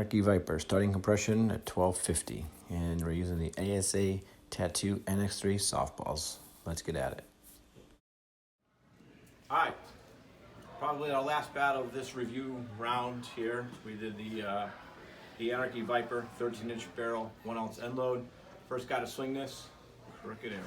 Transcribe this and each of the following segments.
Anarchy Viper, starting compression at 1250. And we're using the ASA Tattoo NX3 softballs. Let's get at it. All right, probably our last battle of this review round here. We did the Anarchy Viper, 13-inch barrel, 1 ounce end load. First guy to swing this, Crooked Arrow.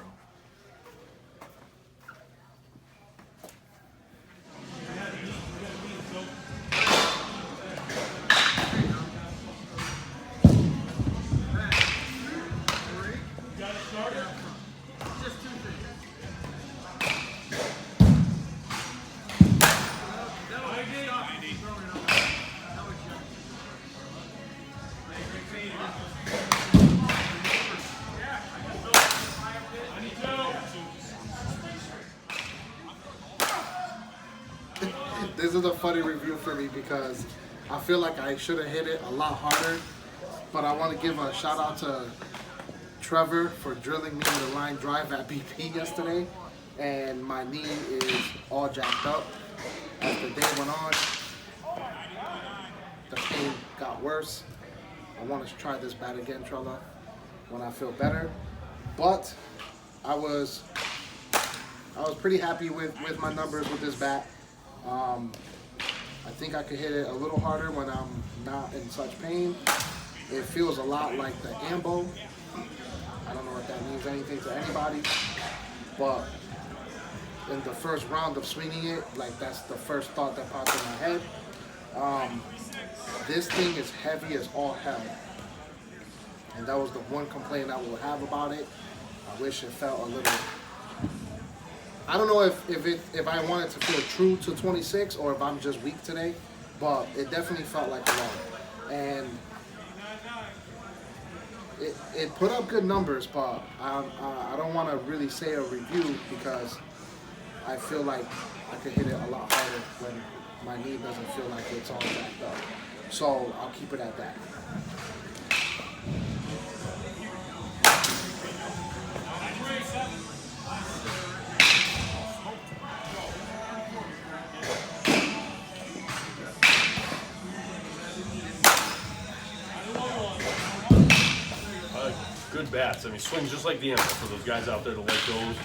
This is a funny review for me because I feel like I should have hit it a lot harder, but I want to give a shout out to Trevor for drilling me in the line drive at BP yesterday, and my knee is all jacked up. As the day went on, the pain got worse. I want to try this bat again, Trella, when I feel better, but I was pretty happy with my numbers with this bat. I think I could hit it a little harder when I'm not in such pain. It feels a lot like the Ambo. I don't know if that means anything to anybody, but in the first round of swinging it, like that's the first thought that popped in my head. This thing is heavy as all hell, and that was the one complaint I will have about it. I wish it felt a little. I don't know if I wanted to feel true to 26 or if I'm just weak today, but it definitely felt like a long. And it put up good numbers, but I don't want to really say a review because I feel like I could hit it a lot harder when my knee doesn't feel like it's all jacked up. So I'll keep it at that. Good bats. I mean, swings just like the Ambo for those guys out there to like those.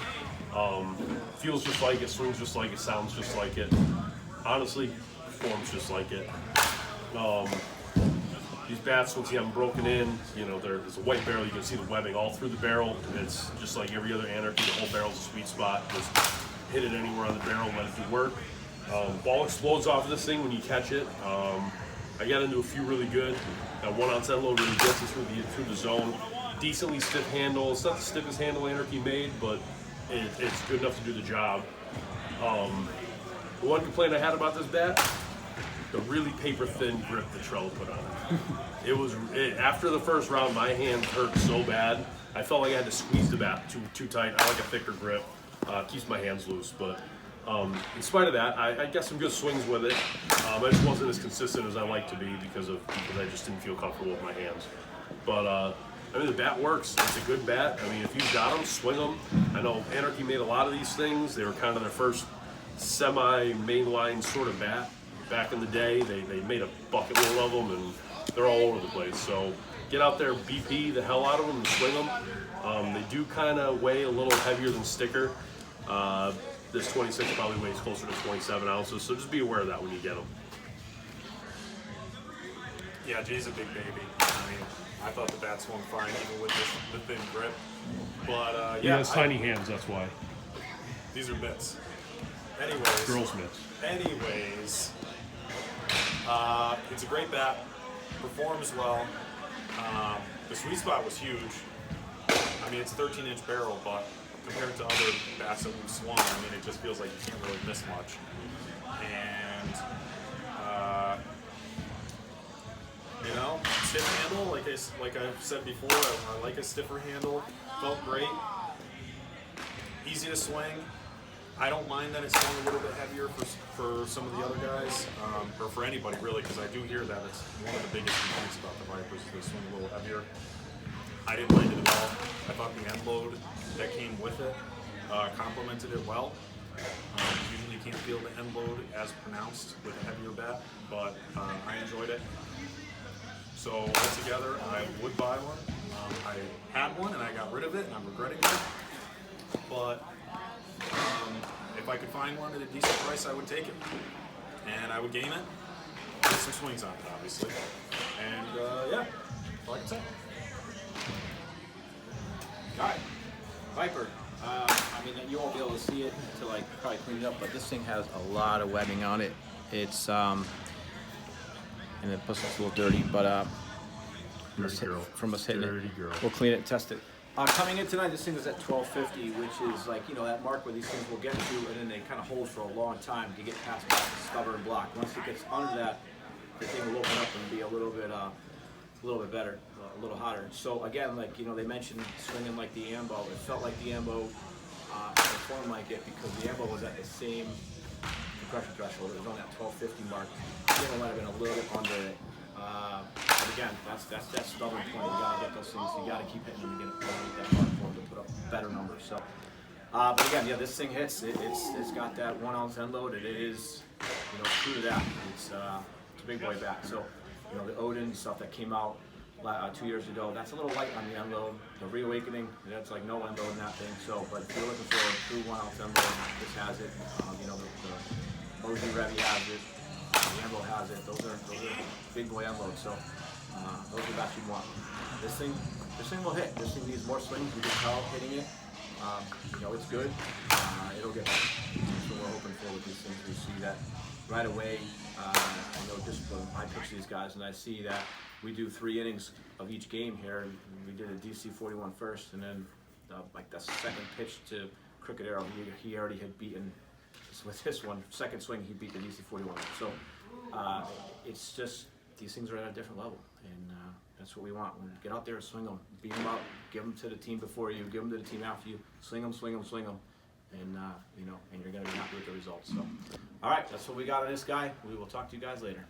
Feels just like it, swings just like it, sounds just like it. Honestly, performs just like it. These bats, once you have them broken in, you know, there's a white barrel. You can see the webbing all through the barrel. It's just like every other Anarchy. The whole barrel's a sweet spot. Just hit it anywhere on the barrel, let it do work. Ball explodes off of this thing when you catch it. I got into a few really good. That 1 ounce end load really gets it through the zone. Decently stiff handle. It's not the stiffest handle Anarchy made, but it's good enough to do the job. The one complaint I had about this bat, the really paper thin grip that Trella put on it. After the first round, my hands hurt so bad. I felt like I had to squeeze the bat too tight. I like a thicker grip. Keeps my hands loose, but in spite of that, I got some good swings with it. I just wasn't as consistent as I like to be because I just didn't feel comfortable with my hands. But I mean, the bat works. It's a good bat. I mean, if you've got them, swing them. I know Anarchy made a lot of these things. They were kind of their first semi-mainline sort of bat. Back in the day, they made a bucket load of them, and they're all over the place. So get out there, BP the hell out of them, and swing them. They do kind of weigh a little heavier than sticker. This 26 probably weighs closer to 27 ounces, so just be aware of that when you get them. Yeah, Jay's a big baby. I mean, I thought the bat swung fine even with the thin grip. But He has tiny hands, that's why. These are mitts. Anyways. Girls' mitts. Anyways, it's a great bat. Performs well. The sweet spot was huge. I mean, it's a 13-inch barrel, but compared to other bats that we've swung, I mean, it just feels like you can't really miss much. And you know, stiff handle, like I've said before, I like a stiffer handle. Felt great. Easy to swing. I don't mind that it's swung a little bit heavier for some of the other guys, or for anybody really, because I do hear that it's one of the biggest complaints about the Vipers is they swing a little heavier. I didn't mind it at all. I thought the end load that came with it complemented it well. Usually you can't feel the end load as pronounced with a heavier bat, but I enjoyed it. So altogether, I would buy one. I had one and I got rid of it, and I'm regretting it. But if I could find one at a decent price, I would take it, and I would game it. Get some swings on it, obviously, and yeah, all I can say. All right, Viper. I mean, you won't be able to see it until I probably clean it up, but this thing has a lot of webbing on it. It's and it puts us a little dirty, but from us hitting Dirty it, girl. we'll clean it and test it. Coming in tonight, this thing is at 1250, which is like, you know, that mark where these things will get to, and then they kind of hold for a long time to get past that stubborn block. Once it gets under that, the thing will open up and be a little bit better, a little hotter. So again, like, you know, they mentioned swinging like the Ambo. It felt like the Ambo performed like it because the Ambo was at the same compression threshold. It was on that 1250 mark. The Ambo might have been a little bit under it. But again, that's that stubborn point. You gotta get those things. You gotta keep hitting them to get that mark for them to put up better numbers. So, but again, yeah, this thing hits. It's got that 1 ounce end load. It is, you know, true to that. It's a big boy back. So, you know, the Odin stuff that came out 2 years ago, that's a little light on the end load. The Reawakening, that's like no end load in that thing. So, but if you're looking for a true 1 ounce end load, this has it. You know, the OG Revy has it. The Ambo has it. Those are big boy end loads. So those are the bats you want. This thing will hit. This thing needs more swings. You can tell hitting it. You know, it's good. It'll get better. That's what we're hoping for with these things. We see that right away. I know just when I pitch these guys and I see that we do 3 innings of each game here. And we did a DC 41 first, and then like the second pitch to Crooked Arrow, he already had beaten. With this one, second swing, he beat the DC 41. So it's just, these things are at a different level, and that's what we want. When you get out there and swing them, beat them up, give them to the team before you, give them to the team after you, swing them, and you know, and you're going to be happy with the results. So, all right, that's what we got on this guy. We will talk to you guys later.